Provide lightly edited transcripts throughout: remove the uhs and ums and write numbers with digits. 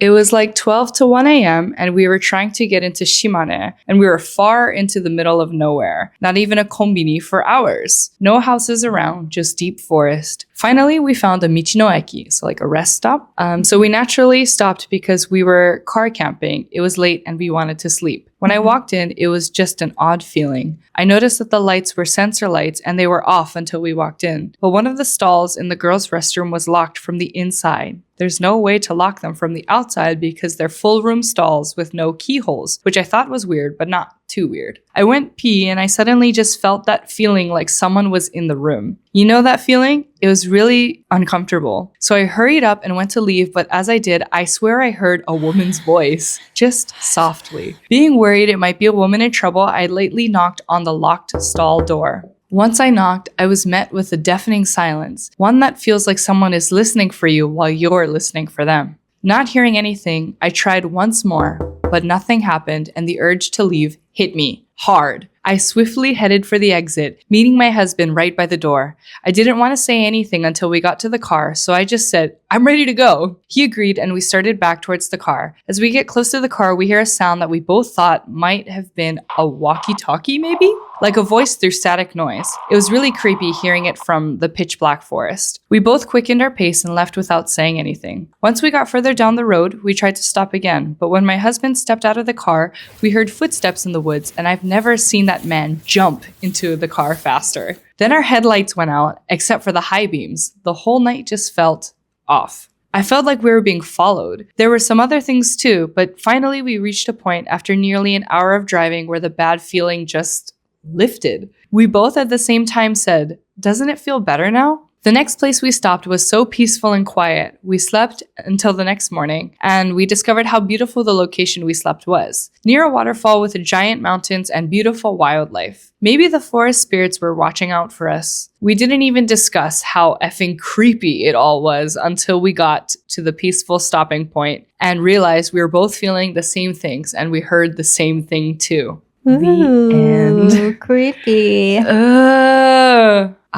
It was like 12 to 1 a.m. and we were trying to get into Shimane and we were far into the middle of nowhere. Not even a kombini for hours. No houses around, just deep forest. Finally, we found a Michinoeki, so like a rest stop. So we naturally stopped because we were car camping. It was late and we wanted to sleep. When I walked in, it was just an odd feeling. I noticed that the lights were sensor lights and they were off until we walked in. But one of the stalls in the girls' restroom was locked from the inside. There's no way to lock them from the outside because they're full room stalls with no keyholes, which I thought was weird, but not too weird. I went pee and I suddenly just felt that feeling like someone was in the room. You know that feeling? It was really uncomfortable. So I hurried up and went to leave, but as I did, I swear I heard a woman's voice, just softly. Being worried it might be a woman in trouble, I lightly knocked on the locked stall door. Once I knocked, I was met with a deafening silence, one that feels like someone is listening for you while you're listening for them. Not hearing anything, I tried once more, but nothing happened and the urge to leave hit me hard. I swiftly headed for the exit, meeting my husband right by the door. I didn't want to say anything until we got to the car, so I just said, "I'm ready to go." He agreed and we started back towards the car. As we get close to the car, we hear a sound that we both thought might have been a walkie-talkie maybe? Like a voice through static noise. It was really creepy hearing it from the pitch black forest. We both quickened our pace and left without saying anything. Once we got further down the road, we tried to stop again, but when my husband stepped out of the car, we heard footsteps in the woods, and I've never seen that man jump into the car faster. Then our headlights went out, except for the high beams. The whole night just felt off. I felt like we were being followed. There were some other things too, but finally we reached a point after nearly an hour of driving where the bad feeling just lifted. We both at the same time said, "Doesn't it feel better now?" The next place we stopped was so peaceful and quiet. We slept until the next morning, and we discovered how beautiful the location we slept was. Near a waterfall with giant mountains and beautiful wildlife. Maybe the forest spirits were watching out for us. We didn't even discuss how effing creepy it all was until we got to the peaceful stopping point and realized we were both feeling the same things and we heard the same thing too. Ooh, The end. creepy.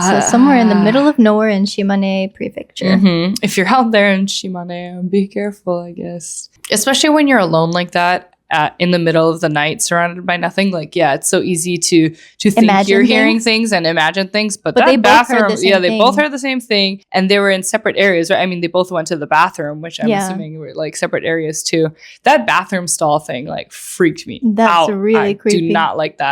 So somewhere in the middle of nowhere in Shimane Prefecture. If you're out there in Shimane, be careful, I guess. Especially when you're alone like that. In the middle of the night, surrounded by nothing, like it's so easy to think Imagine you're hearing things. things and imagine things. But they that both heard bathroom, the same they thing. both heard the same thing, and they were in separate areas. Right? I mean, they both went to the bathroom, which I'm Yeah. assuming were like separate areas too. That bathroom stall thing like freaked me That's out. really I creepy. do not like that.